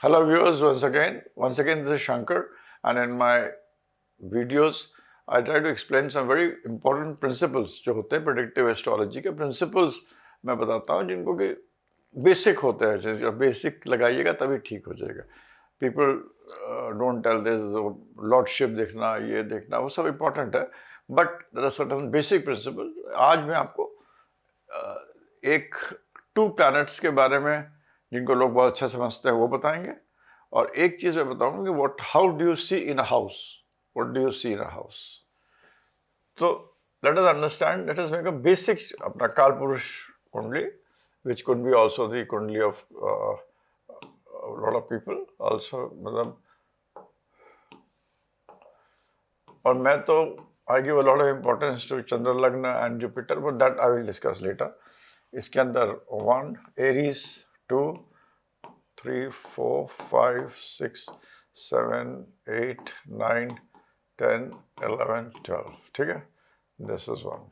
Hello viewers, once again this is Shankar, and in my videos I try to explain some very important principles जो होते हैं predictive astrology के principles मैं बताता हूँ जिनको कि बेसिक होते हैं, जब बेसिक लगाइएगा तभी ठीक हो जाएगा. People don't tell this lordship देखना, ये देखना, वो सब important है, but there are certain basic principles. आज मैं आपको एक 2 planets के बारे में जिनको लोग बहुत अच्छा समझते हैं वो बताएंगे, और एक चीज मैं बताऊंगा कि what how do you see in a house, what do you see in a house. तो let us understand, let us make a basic अपना काल पुरुष कुंडली, which could be also the कुंडली of a lot of people also, मतलब. और मैं तो I give a lot of importance to चंद्र लग्न and Jupiter, but that I will discuss later. इसके अंदर 1 Aries, 2 3 4 5 6 7 8 9 10 11 12. ठीक है, this is 1.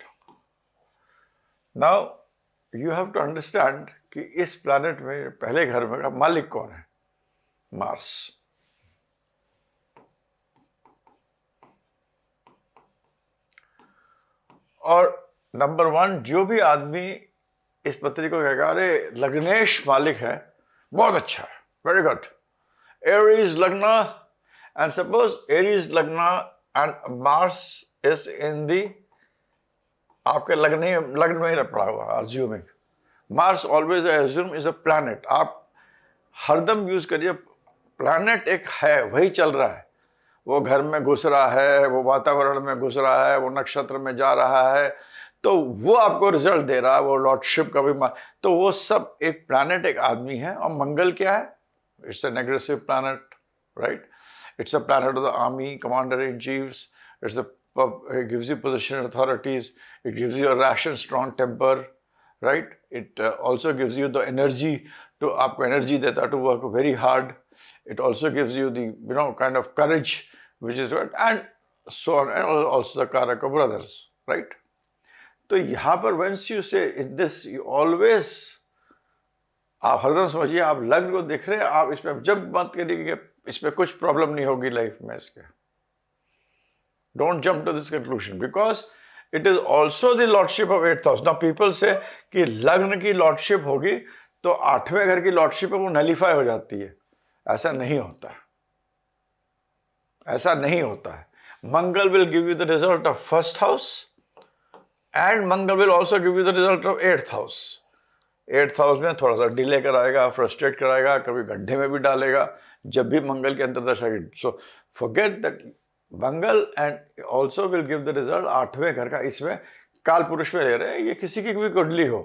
Now you have to understand कि इस planet में पहले घर में का मालिक कौन है? मार्स. और नंबर 1, जो भी आदमी इस पत्री को कहेगा अरे लग्नेश मालिक है, बहुत अच्छा है, वेरी गुड. एरीज लग्ना, एंड सपोज एरीज लग्ना एंड मार्स इज इन दी आपके लग्न में ही पड़ा हुआ. Assuming Mars always assume is a planet. आप हरदम यूज करिए प्लैनेट एक है, वही चल रहा है, वो घर में घुस रहा है, वो वातावरण में घुस रहा है, वो नक्षत्र में जा रहा है, तो वो आपको रिजल्ट दे रहा है. वो लॉर्डशिप का भी तो वो सब एक प्लैनेट, एक आदमी है. और मंगल क्या है? It's an aggressive planet, right? It's a planet of the army, commander in chiefs. It's it gives you position authorities, it gives you a rash and strong temper, right? It also gives you the energy to, आपको energy देता है to work very hard. It also gives you the kind of courage, which is what, and so on, and also the Karaka brothers, right? तो यहाँ पर once you say this, you always, आप हरदम समझिए, आप लग्न को देख रहे हैं, आप इसमें जब बात करिए कि इसमें कुछ प्रॉब्लम नहीं होगी लाइफ में इसके. Don't jump to this conclusion because it is also the lordship of 8th house. Now people say कि लग्न की लॉर्डशिप होगी तो 8वें घर की लॉर्डशिप है वो नलीफाई हो जाती है. ऐसा नहीं होता है, ऐसा नहीं होता है. मंगल will give you the result of 1st house and Mangal will also give you the result of 8th house. 8th house में थोड़ा सा डिले कराएगा, फ्रस्ट्रेट कराएगा, कभी गड्ढे में भी डालेगा जब भी मंगल के अंतर्दशा की. So forget that Mangal and also will give the result 8वें घर का. इसमें काल पुरुष में ले रहे हैं, ये किसी की भी कुंडली हो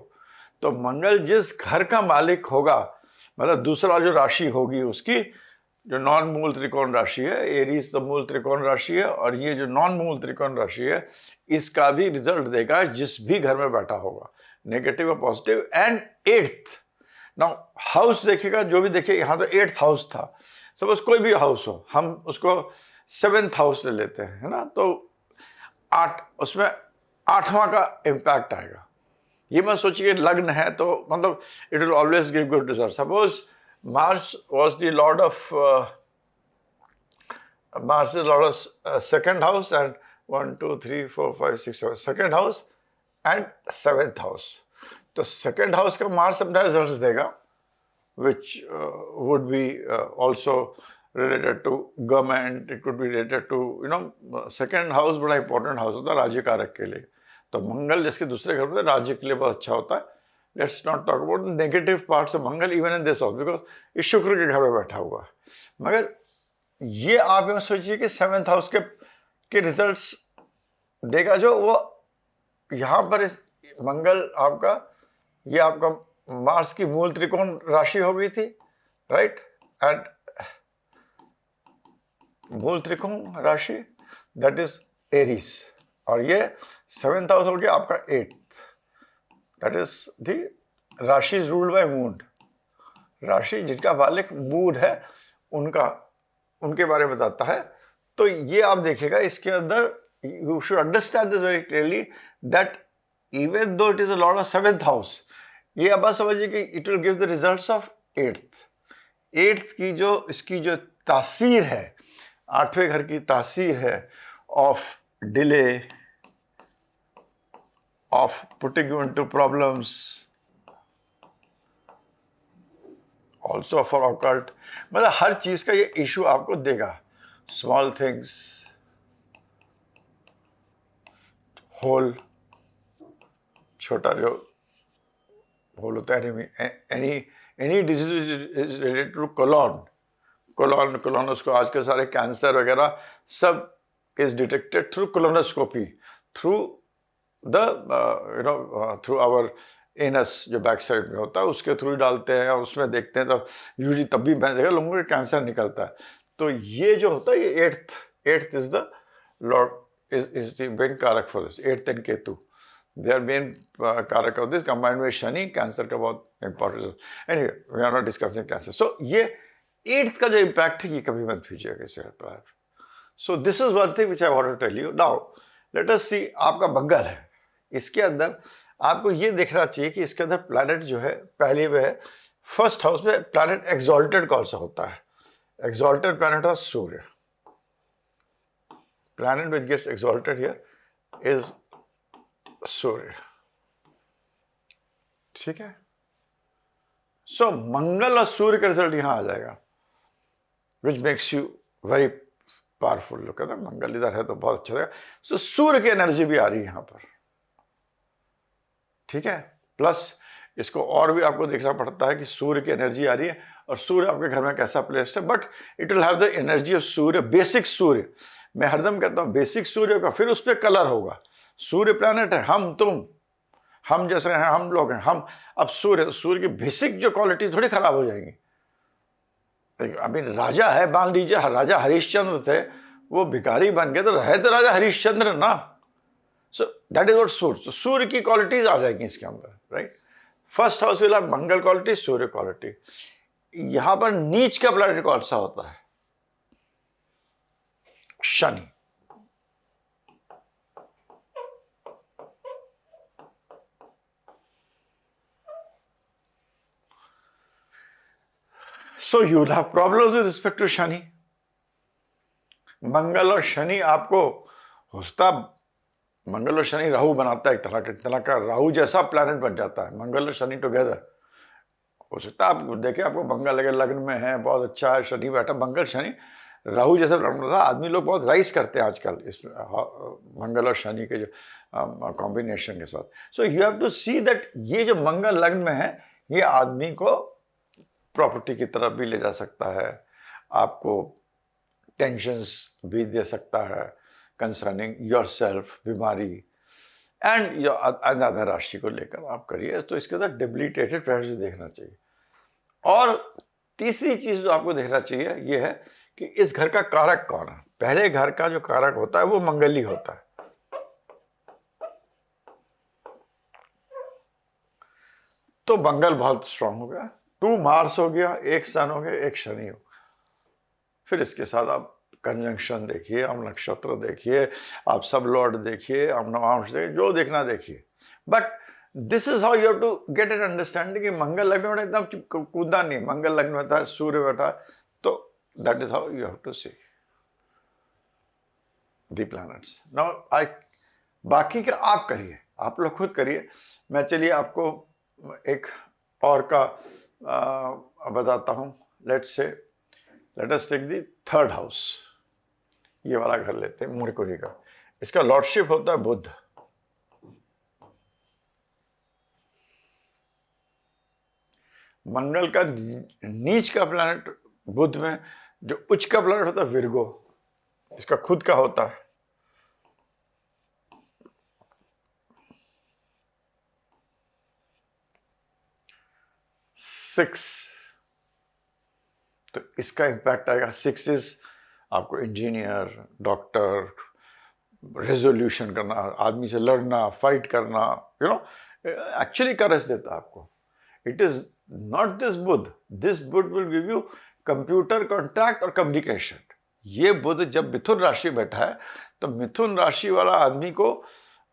तो मंगल जिस घर का मालिक होगा, मतलब दूसरा जो राशि होगी उसकी, जो नॉन मूल त्रिकोण राशि है, एरीज तो मूल त्रिकोण राशि है, और ये जो नॉन मूल त्रिकोण राशि है इसका भी रिजल्ट देगा जिस भी घर में बैठा होगा, नेगेटिव और positive. And 8th, now house देखेगा, जो भी देखे, यहाँ तो 8th हाउस था, सपोज कोई भी हाउस हो, हम उसको 7th हाउस ले लेते हैं, है ना, तो 8, उसमें 8वां का इम्पैक्ट आएगा. ये मत सोचिए लग्न है तो मतलब it will always give good result. Suppose Mars was the Lord of Mars is Lord of second house and 1 2 3 4 5 6 7 second house and 7th house. तो सेकंड हाउस का मार्स अपना रिजल्ट देगा, which would be also related to government. It could be related to second house बड़ा important house होता है राज्य कारक के लिए. तो मंगल जिसके दूसरे घर में राज्य के लिए बहुत अच्छा होता है. Let's not talk about the negative parts of Mangal even in this house because इस शुक्र के घर में बैठा हुआ है. मगर ये आप ये सोचिए कि 7th हाउस के रिजल्ट्स देगा, जो वो यहाँ पर मंगल आपका, ये आपका मार्स की मूल त्रिकोण राशि हो गई थी, राइट? एंड मूल त्रिकोण राशि दैट इज एरीज, और ये 7th हाउस हो गया आपका 8th, दैट इज दी राशि इज रूल्ड बाय मून. राशि जिनका मालिक मून है उनका, उनके बारे में बताता है. तो ये आप देखिएगा इसके अंदर, you should understand this very clearly that even though it is a Lord of 7th house, ये अब बात समझिए कि it will give the results of 8th. Eighth की जो इसकी जो तासीर है, आठवें घर की तासीर है of delay, of putting you into problems, also for occult, मतलब हर चीज का ये इशू आपको देगा। स्मॉल थिंग्स, होल, छोटा जो होल होता है, any disease is related to colonoscopy, आजकल सारे कैंसर वगैरह सब is detected through colonoscopy, through the through our anus, जो बैक साइड में होता है उसके थ्रू डालते हैं और उसमें देखते हैं, तो यूजली तब भी मैंने देखा लोगों को कैंसर निकलता है। तो ये जो होता है ये eighth is the Lord, is the main कारक for this, 8th and Ketu, they are main कारक of this, combined with Shani, cancer का बहुत important. anyway, we are not discussing cancer. So ये 8th का जो इम्पैक्ट है ये कभी मत भूलिएगा इसे पर। So this is one thing which I want to tell you. Now let us see, आपका मंगल है, इसके अंदर आपको ये देखना चाहिए कि इसके अंदर प्लैनेट जो है पहले में है फर्स्ट हाउस में, प्लैनेट एक्सॉल्टेड कौन सा होता है? एक्सॉल्टेड प्लैनेट है सूर्य। Planet which gets exalted here is सूर्य, ठीक है। सो मंगल और सूर्य का रिजल्ट यहां आ जाएगा, which makes you very powerful. लोग कहते हैं मंगल इधर है तो बहुत अच्छा रहेगा। सो सूर्य की एनर्जी भी आ रही है यहां पर, ठीक है। प्लस इसको और भी आपको देखना पड़ता है कि सूर्य की एनर्जी आ रही है और सूर्य आपके घर में कैसा प्लेस्ड है, but it will have the energy of Surya, basic Surya. मैं हरदम कहता हूं बेसिक सूर्य का, फिर उस पर कलर होगा। सूर्य प्लैनेट है, हम तुम, हम जैसे हैं, हम लोग हैं, हम। अब सूर्य की बेसिक जो क्वालिटी थोड़ी खराब हो जाएंगी। अभी राजा है, मान लीजिए राजा हरिश्चंद्र थे, वो भिखारी बन गए, तो रहे तो राजा हरिश्चंद्र ना। So that is what Surya, Surya की क्वालिटीज आ जाएंगी इसके अंदर, right. First house will have Mangal quality, Surya quality. यहां पर नीच का प्लैनेट कौन सा होता है? Shani. So you will have problems with respect to Shani. Mangal और शनि आपको होता, मंगल और शनि राहु बनाता है, एक तरह का राहु जैसा प्लैनेट बन जाता है मंगल और शनि टुगेदर। हो सकता है आप देखें, आपको मंगल अगर लग्न में है बहुत अच्छा है, शनि बैठा, मंगल शनि राहु जैसा था। आदमी लोग बहुत राइस करते हैं आजकल इस मंगल और शनि के जो कॉम्बिनेशन के साथ। So you have to see that ये जो मंगल लग्न में है ये आदमी को प्रॉपर्टी की तरफ भी ले जा सकता है, आपको टेंशंस भी दे सकता है कंसर्निंग योरसेल्फ, बीमारी एंड अनदर राशि को लेकर आप करिए। तो इसके अंदर डेबिलिटेटेड प्लैनेट्स देखना चाहिए। और तीसरी चीज जो आपको देखना चाहिए ये है कि इस घर का कारक कौन है। पहले घर का जो कारक होता है वो मंगल ही होता है। तो मंगल बहुत स्ट्रांग हो गया, 2 मार्स हो गया, 1 सन हो गया, 1 शनि हो गया। फिर इसके साथ आप कंजंक्शन देखिए, आप नक्षत्र देखिए, आप सब लॉर्ड देखिए, आप नवांश देखिए, जो देखना देखिए। But this is how you have to get an understanding कि मंगल लग्न में एकदम कूदा नहीं, मंगल लग्न में था, सूर्य बैठा, तो that is how you have to see the planets. Now बाकी का आप करिए, आप लोग खुद करिए। मैं चलिए आपको एक और का बताता हूं। Let us take the 3rd house. ये वाला घर लेते हैं, मरकुरी का। इसका लॉर्डशिप होता है बुध। मंगल का नीच का प्लैनेट बुध में, जो उच्च का प्लैनेट होता है विर्गो, इसका खुद का होता है। सिक्स, तो इसका इंपैक्ट आएगा। 6 इज आपको इंजीनियर, डॉक्टर, रेजोल्यूशन करना, आदमी से लड़ना, फाइट करना, यू नो, एक्चुअली करज देता है आपको। It is not this Budh will give you computer contact और कम्युनिकेशन। ये बुध जब मिथुन राशि बैठा है तो मिथुन राशि वाला आदमी को,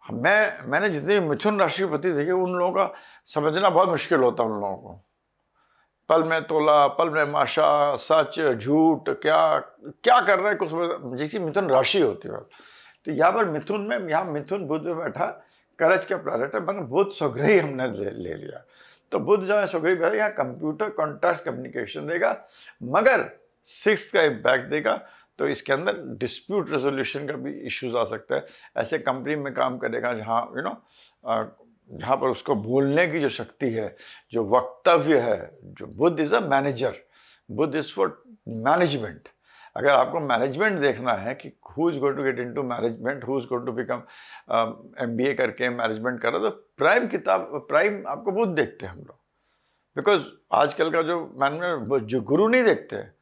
मैंने जितने मिथुन राशि के प्रति देखे उन लोगों का समझना बहुत मुश्किल होता है उन लोगों को। पल में तोला, पल में माशा, सच झूठ, क्या क्या कर रहे हैं कुछ, जिसकी मिथुन राशि होती है। तो यहाँ पर मिथुन में, यहाँ मिथुन बुध में बैठा करज का प्लैनेट है, मगर बुध स्वग्रही हमने ले लिया। तो बुध जो है स्वग्रही बैठा, यहाँ कंप्यूटर कॉन्टैक्ट कम्युनिकेशन देगा, मगर 6th का इम्पैक्ट देगा। तो इसके अंदर डिस्प्यूट रेजोल्यूशन का भी इश्यूज आ सकता है। ऐसे कंपनी में काम करेगा जहाँ जहाँ पर उसको बोलने की जो शक्ति है, जो वक्तव्य है, जो Budh is a manager, Budh is for management. अगर आपको मैनेजमेंट देखना है कि who is going to get into management, who is going to become MBA करके मैनेजमेंट कर रहा, तो प्राइम आपको बुध देखते हैं हम लोग। बिकॉज आजकल का जो मैनेजमेंट, जो गुरु नहीं देखते हैं,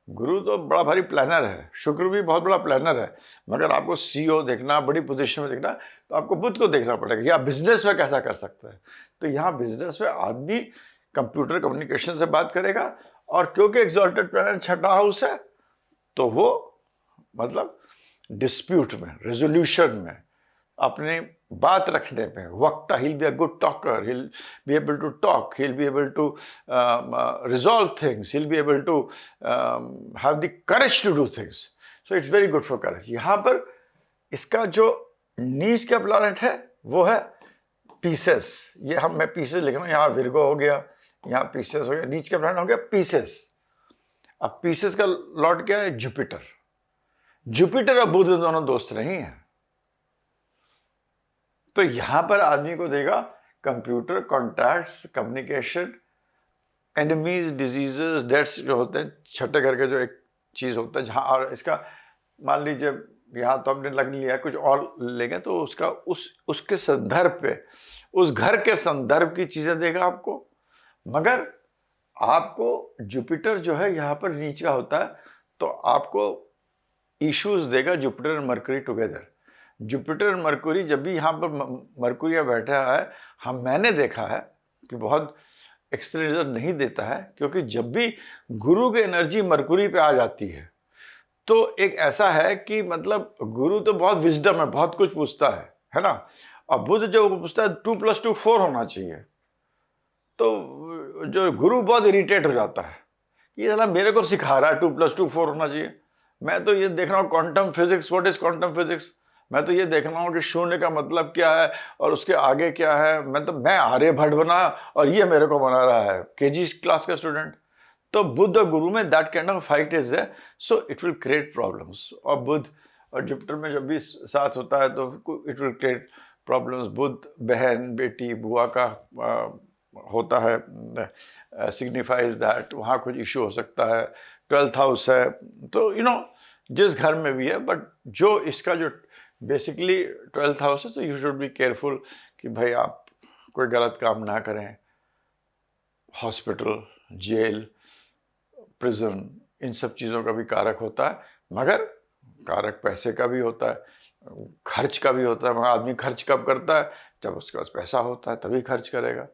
गुरु तो बड़ा भारी प्लानर है, शुक्र भी बहुत बड़ा प्लानर है, मगर आपको CEO देखना, बड़ी पोजीशन में देखना, तो आपको बुध को देखना पड़ेगा या बिजनेस में कैसा कर सकता है। तो यहाँ बिजनेस में आदमी कंप्यूटर कम्युनिकेशन से बात करेगा, और क्योंकि एक्सॉल्टेड प्लैनेट 6ठा हाउस है, तो वो मतलब डिस्प्यूट में, रेजोल्यूशन में, अपने बात रखने पे वक्ता, he'll be a good talker, he'll be able to talk, he'll be able to resolve things, he'll be able to have the courage to do things. So it's very good for courage. यहाँ पर इसका जो नीच का planet है वो है pieces. ये मैं पीसेस लिख रहा हूँ, यहाँ विर्गो हो गया, यहाँ पीसेस हो गया, नीच का प्लैनेट हो गया पीसेस। अब पीसेस का लॉर्ड क्या है? जुपिटर। जुपिटर और बुध दोनों दोस्त नहीं है। तो यहां पर आदमी को देगा computer contacts, communication, enemies, diseases, deaths जो होते हैं, छठे घर के जो एक चीज होता है जहां, और इसका मान लीजिए यहाँ तो हमने लग लिया, कुछ और लेंगे तो उसका उसके संदर्भ पे, उस घर के संदर्भ की चीजें देगा आपको। मगर आपको जुपिटर जो है यहाँ पर नीचा होता है, तो आपको इश्यूज देगा Jupiter and mercury together. Jupiter और मरकुरी जब भी यहाँ पर मरकुरी बैठा है, मैंने देखा है कि बहुत एक्स्ट्रा रिजल्ट नहीं देता है, क्योंकि जब भी गुरु की एनर्जी मरकुरी पे आ जाती है, तो एक ऐसा है कि मतलब गुरु तो बहुत विजडम है, बहुत कुछ पूछता है ना। और बुध जो पूछता है 2 + 2 4 होना चाहिए, तो जो गुरु बहुत इरिटेट हो जाता है, ये साला मेरे को सिखा रहा है 2 + 2 4 होना चाहिए। मैं तो ये देख रहा हूँ quantum physics, what is quantum physics, मैं तो ये देख रहा हूँ कि शून्य का मतलब क्या है और उसके आगे क्या है। मैं आर्यभट्ट बना और ये मेरे को बना रहा है KG क्लास का स्टूडेंट। तो बुध और गुरु में that kind of fight is है, so it will create problems. और बुध और जुपिटर में जब भी साथ होता है तो इट विल क्रिएट प्रॉब्लम्स। बुध बहन, बेटी, बुआ का होता है, सिग्निफाइज दैट वहाँ कुछ इशू हो सकता है। 12th हाउस है, तो जिस घर में भी है, बट जो इसका जो बेसिकली 12th हाउस है, तो यू शुड बी केयरफुल कि भाई आप कोई गलत काम ना करें। हॉस्पिटल, जेल, प्रिजन, इन सब चीज़ों का भी कारक होता है, मगर कारक पैसे का भी होता है, खर्च का भी होता है। मगर आदमी खर्च कब करता है? जब उसके पास पैसा होता है तभी खर्च करेगा,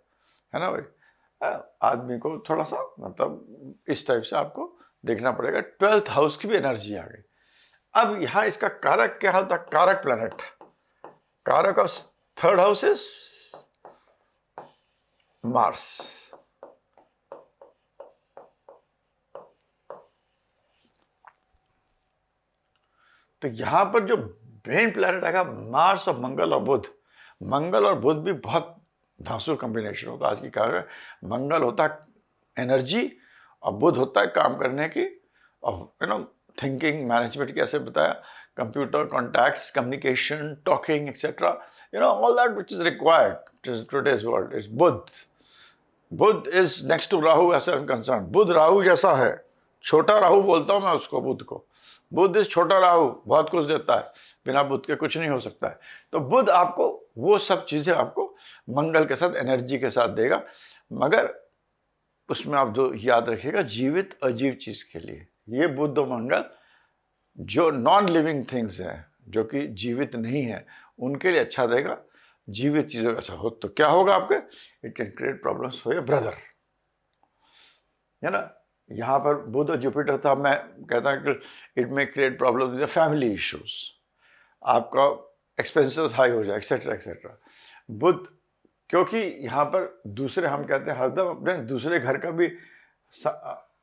है ना भाई। आदमी को थोड़ा सा मतलब इस टाइप से आपको देखना पड़ेगा। 12th हाउस की भी एनर्जी आ गई। अब यहां इसका कारक क्या होता है? कारक प्लैनेट, कारक of 3rd house is Mars. तो यहां पर जो मेन प्लैनेट आएगा मार्स और मंगल और बुध। मंगल और बुध भी बहुत धांसू कॉम्बिनेशन होता है आज की कार में। मंगल होता है एनर्जी और बुध होता है काम करने की, और थिंकिंग, मैनेजमेंट कैसे बताया, computer contacts, communication, talking etcetera, all that which is required in today's world is Budh. Budh is next to Rahu as I am concern. Budh Rahu जैसा है, छोटा राहु बोलता हूं मैं उसको, बुध को। बुध इज छोटा राहु, बहुत कुछ देता है, बिना बुध के कुछ नहीं हो सकता है। तो बुध आपको वो सब चीजें आपको मंगल के साथ, एनर्जी के साथ देगा। मगर उसमें आप जो याद रखिएगा, जीवित अजीव चीज के लिए ये बुध और मंगल जो नॉन लिविंग थिंग्स हैं, जो कि जीवित नहीं है, उनके लिए अच्छा देगा। जीवित चीजों का अच्छा हो तो क्या होगा आपके? It can create problems for your brother, है ना। यहाँ पर बुध और जुपिटर था, मैं कहता हूँ कि it may create problem with family issues, आपका एक्सपेंसेस हाई हो जाए एक्सेट्रा एक्सेट्रा। बुध क्योंकि यहाँ पर दूसरे, हम कहते हैं हरदम अपने दूसरे घर का भी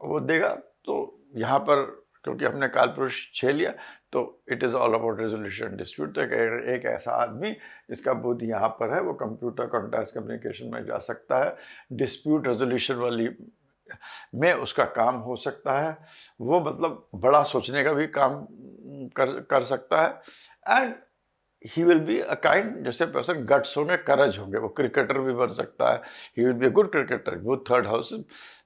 वो देगा। तो यहाँ पर क्योंकि हमने काल पुरुष 6 लिया तो it is all about resolution dispute. तो एक ऐसा आदमी जिसका बुध यहाँ पर है वो कंप्यूटर कॉन्टैक्ट कम्युनिकेशन में जा सकता है, डिस्प्यूट रेजोल्यूशन वाली में उसका काम हो सकता है। वो मतलब बड़ा सोचने का भी काम कर सकता है। And he will be a kind, जैसे पर्सन गट्स होंगे, करज होंगे, वो क्रिकेटर भी बन सकता है। He will be a good cricketer. वो third house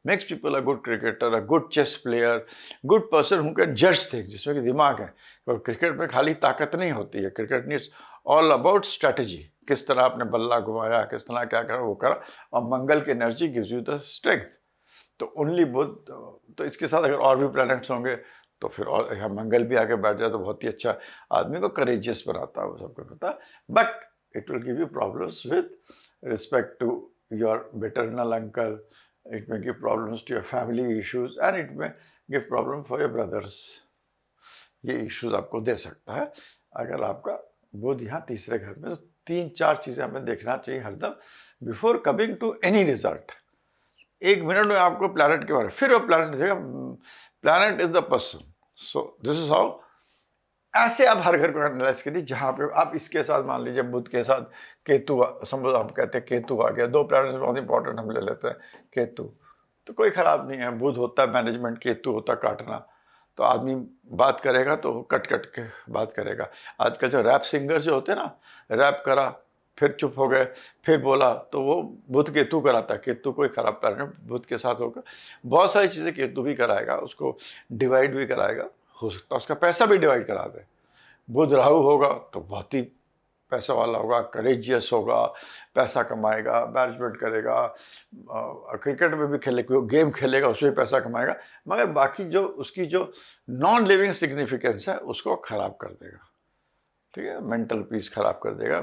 makes people a good cricketer, a good chess player, good person who can जज थिंग्स, जिसमें कि दिमाग है। और क्रिकेट में खाली ताकत नहीं होती है, cricket needs all about strategy. किस तरह आपने बल्ला घुमाया, किस तरह क्या करा, वो करा। और मंगल की energy gives you the strength. तो ओनली बुध, तो इसके साथ अगर और भी प्लैनेट्स होंगे तो फिर और यहाँ मंगल भी आके बैठ जाए तो बहुत ही अच्छा, आदमी को करेजियस बनाता है, वो सबको पता है। But it will give you problems with respect to your paternal uncle, it may give problems to your family issues, and it may give problem for your brothers. ये इश्यूज आपको दे सकता है अगर आपका बुध यहाँ तीसरे घर में। तो 3-4 चीजें हमें देखना चाहिए हरदम before coming to any result. 1 minute में आपको प्लैनेट के बारे में, फिर वो प्लैनेट देगा, planet is the person. So this is how, ऐसे आप हर घर को एनालाइज करिए जहां पे आप इसके साथ, मान लीजिए बुध के साथ केतु, समझो हम कहते हैं केतु आ गया, 2 प्लैनेट बहुत इंपॉर्टेंट हम ले लेते हैं। केतु तो कोई खराब नहीं है, बुध होता है मैनेजमेंट, केतु होता है काटना। तो आदमी बात करेगा तो कट कट के बात करेगा। आजकल जो रैप सिंगर जो होते हैं ना, रैप करा फिर चुप हो गए, फिर बोला, तो वो बुध केतु कराता है। केतु कोई खराब प्लैनेट बुध के साथ होकर बहुत सारी चीज़ें केतु भी कराएगा, उसको डिवाइड भी कराएगा, हो सकता है उसका पैसा भी डिवाइड करा दे। बुध राहु होगा तो बहुत ही पैसा वाला होगा, करेजियस होगा, पैसा कमाएगा, मैनेजमेंट करेगा, क्रिकेट में भी खेले, गेम खेलेगा उसमें भी पैसा कमाएगा, मगर बाकी जो उसकी जो नॉन लिविंग सिग्निफिकेंस है उसको खराब कर देगा। ठीक है, मेंटल पीस खराब कर देगा।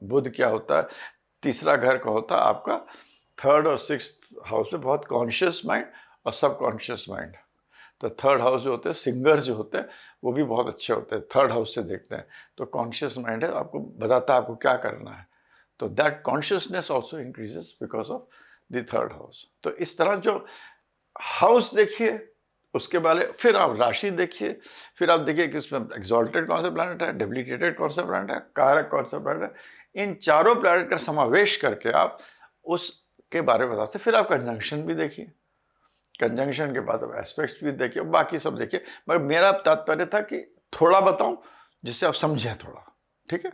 बुध क्या होता है, तीसरा घर का होता है आपका 3rd और 6th हाउस में बहुत कॉन्शियस माइंड और सब कॉन्शियस माइंड। तो 3rd हाउस जो होते हैं, सिंगर जो होते हैं, वो भी बहुत अच्छे होते हैं, 3rd हाउस से देखते हैं। तो कॉन्शियस माइंड है, आपको बताता है आपको क्या करना है। तो that consciousness also increases because of the 3rd house. तो इस तरह जो हाउस देखिए, उसके बारे फिर आप राशि देखिए, फिर आप देखिए कि उसमें एक्सॉल्टेड कौन सा प्लैनेट है, डेबिलिटेटेड कौन सा प्लैनेट है, कारक कौन सा प्लैनेट है। इन चारों प्लैनेट का समावेश करके आप उसके बारे में बताते। फिर आप कंजंक्शन भी देखिए, कंजंक्शन के बाद अब एस्पेक्ट्स भी देखिए, बाकी सब देखिए। मगर मेरा तात्पर्य था कि थोड़ा बताऊं जिससे आप समझें थोड़ा। ठीक है,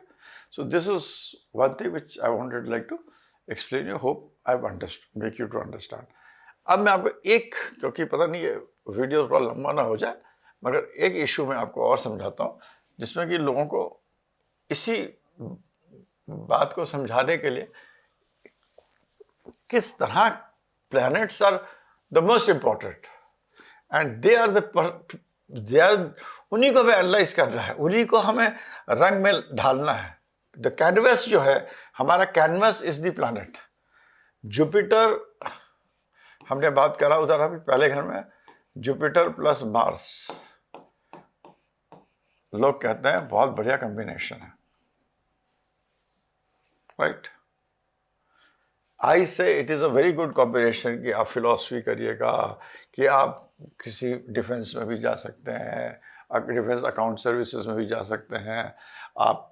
so this is one thing which I wanted like to explain you, hope I make you to understand. अब मैं आपको एक, क्योंकि पता नहीं ये वीडियो थोड़ा लंबा ना हो जाए, मगर एक इशू में आपको और समझाता हूँ जिसमें कि लोगों को इसी बात को समझाने के लिए किस तरह planets are the most important and they are उन्हीं को हमें एनालाइज करना है, उन्हीं को हमें रंग में ढालना है। द कैनवस जो है हमारा, canvas is the planet. Jupiter हमने बात करा उधर अभी पहले घर में, जुपिटर प्लस मार्स, लोग कहते हैं बहुत बढ़िया कॉम्बिनेशन है, राइट। आई से it is a very good combination कि आप फिलॉसफी करिएगा, कि आप किसी डिफेंस में भी जा सकते हैं, डिफेंस अकाउंट सर्विसेज में भी जा सकते हैं। आप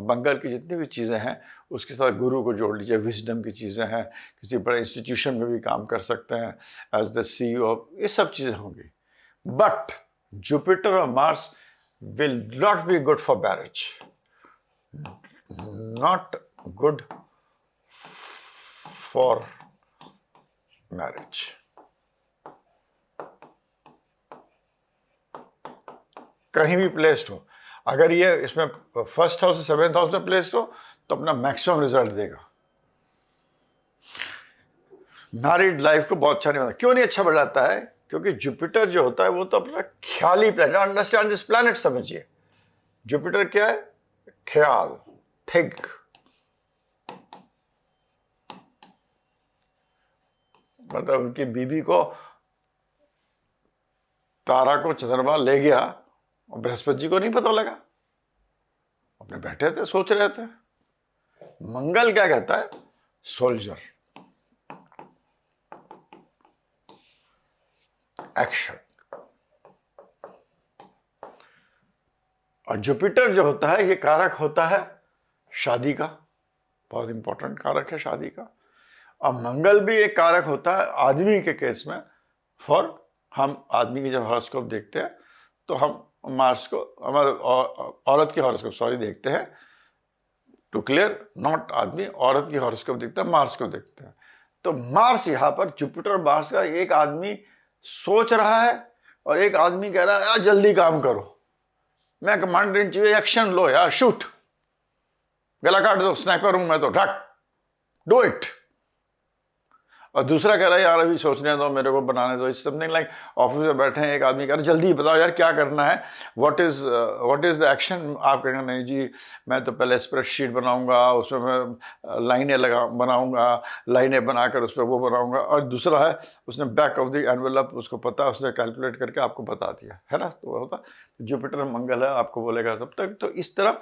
मंगल की जितनी भी चीज़ें हैं उसके साथ गुरु को जोड़ लीजिए, विजडम की चीज़ें हैं, किसी बड़े इंस्टीट्यूशन में भी काम कर सकते हैं एज द CEO, ये सब चीज़ें होंगी। बट जुपिटर और Mars will not be good for marriage, not good for marriage. कहीं भी प्लेस्ड हो, अगर ये इसमें 1st हाउस से 7th हाउस में प्लेस्ड हो तो अपना मैक्सिमम रिजल्ट देगा। मैरिड लाइफ को बहुत अच्छा नहीं बनता। क्यों नहीं अच्छा बनाता है? क्योंकि जुपिटर जो होता है वो तो अपना ख्याली प्लैनेट, अंडरस्टैंड दिस प्लैनेट, समझिए। जुपिटर क्या है? ख्याल, थिंक। मतलब उनकी बीबी को, तारा को चंद्रमा ले गया और बृहस्पति जी को नहीं पता लगा, अपने बैठे थे सोच रहे थे। मंगल क्या कहता है? सोल्जर। एक्शन। और जुपिटर जो होता है ये कारक होता है शादी का, बहुत इंपॉर्टेंट कारक है शादी का। और मंगल भी एक कारक होता है आदमी के केस में। फॉर हम आदमी की जब हॉरोस्कोप देखते हैं तो हम मार्स को, हमारे औरत की हॉरोस्कोप सॉरी देखते हैं, टू क्लियर, नॉट आदमी, औरत की हॉरोस्कोप देखते हैं, मार्स को देखते हैं। तो मार्स यहां पर जुपिटर मार्स का, एक आदमी सोच रहा है और एक आदमी कह रहा है यार जल्दी काम करो, मैं कमांडर इन चीफ, एक्शन लो यार, शूट, गला काट दो, स्नाइपर हूं मैं तो, ढक, डू इट। और दूसरा कह रहा है यार अभी सोचने दो, मेरे को बनाने दो। इट्स समथिंग लाइक ऑफिस में बैठे हैं, एक आदमी कह रहा है जल्दी बताओ यार क्या करना है, व्हाट इज द एक्शन। आप कहेंगे नहीं जी मैं तो पहले स्प्रेडशीट बनाऊंगा, उसमें मैं लाइनें बनाऊंगा, लाइनें बनाकर उस पर वो बनाऊंगा। और दूसरा है उसने बैक ऑफ द एनवेलप, उसको पता, उसने कैलकुलेट करके आपको बता दिया है ना। तो होता जुपिटर मंगल है, आपको बोलेगा तब तक। तो इस तरह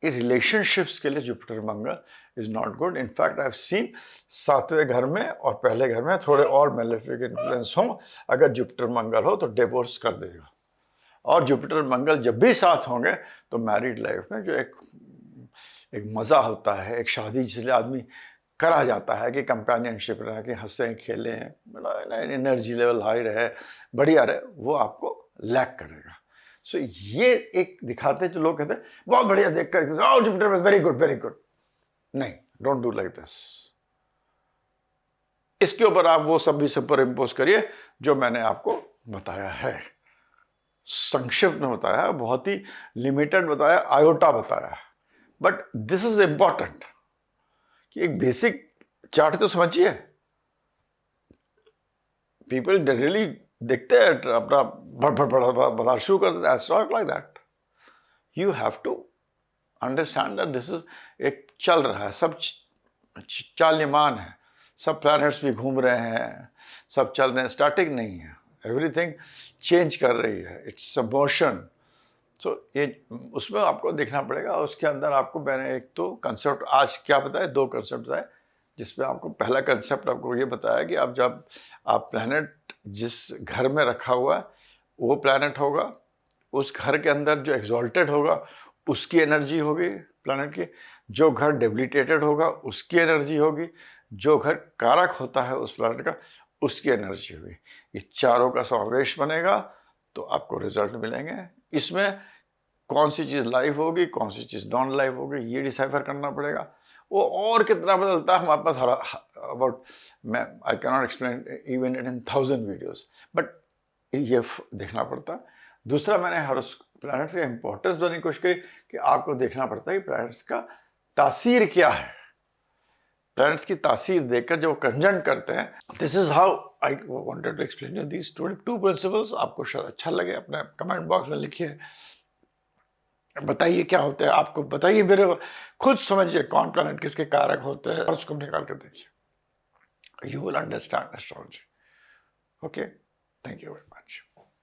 रिलेशनशिप्स के लिए Jupiter Mangal is not good. In fact I have seen 7वें घर में और पहले घर में थोड़े और मेलेफिक इन्फ्लुएंस हो, अगर जुपिटर मंगल हो तो डिवोर्स कर देगा। और जुपिटर मंगल जब भी साथ होंगे तो मैरिड लाइफ में जो एक मज़ा होता है, एक शादी जिसलिए आदमी करा जाता है कि कंपेनियनशिप रहे, कि हंसें खेलें, एनर्जी लेवल हाई रहे, बढ़िया रहे, वो आपको लैक करेगा। सो ये एक दिखाते हैं जो लोग कहते हैं बहुत बढ़िया देख कर Jupiter was very good very good. नहीं, डोंट डू लाइक दिस। इसके ऊपर आप वो सब भी सुपर इम्पोज करिए जो मैंने आपको बताया है, संक्षिप्त में बताया, बहुत ही लिमिटेड बताया, आयोटा बताया। बट दिस इज इंपॉर्टेंट कि एक बेसिक चार्ट तो समझिए। पीपल जनरली देखते हैं अपना बता शुरू कर देते हैं, it's not like that. You have to understand that this is एक चल रहा है, सब चाल्यमान है, सब प्लैनेट्स भी घूम रहे हैं, सब चल रहे हैं, स्टैटिक नहीं है, एवरीथिंग चेंज कर रही है, इट्स अ मोशन। सो ये उसमें आपको देखना पड़ेगा। उसके अंदर आपको मैंने एक तो कंसेप्ट आज क्या बताया, 2 कंसेप्ट बताए, जिसमें आपको पहला कंसेप्ट आपको ये बताया कि आप जब आप प्लैनेट जिस घर में रखा हुआ है वो प्लैनेट होगा, उस घर के अंदर जो एक्सॉल्टेड होगा उसकी एनर्जी होगी प्लैनेट की, जो घर डेबिलिटेटेड होगा उसकी एनर्जी होगी, जो घर कारक होता है उस प्लैनेट का उसकी एनर्जी होगी। ये चारों का समावेश बनेगा तो आपको रिजल्ट मिलेंगे। इसमें कौन सी चीज़ लाइव होगी, कौन सी चीज़ नॉन लाइव होगी, ये डिसाइफर करना पड़ेगा। वो और कितना बदलता है हमारे पास अबाउट, मैं I can not explain even in 1000 videos, but ये देखना पड़ता है। दूसरा मैंने हर प्लैनेट्स का इंपॉर्टेंस देने की कोशिश की कि आपको देखना पड़ता है कि प्लैनेट्स का तासीर क्या है। प्लैनेट्स की तासीर देखकर जब कंजंक्ट करते हैं, this is how I wanted to explain you these 2 principles. आपको शायद अच्छा लगे, अपने कमेंट बॉक्स में लिखिए, बताइए क्या होता है, आपको बताइए, मेरे खुद समझिए कौन प्लैनेट किसके कारक होते हैं और उसको निकाल कर देखिए, you will understand astrology. Okay, thank you very much.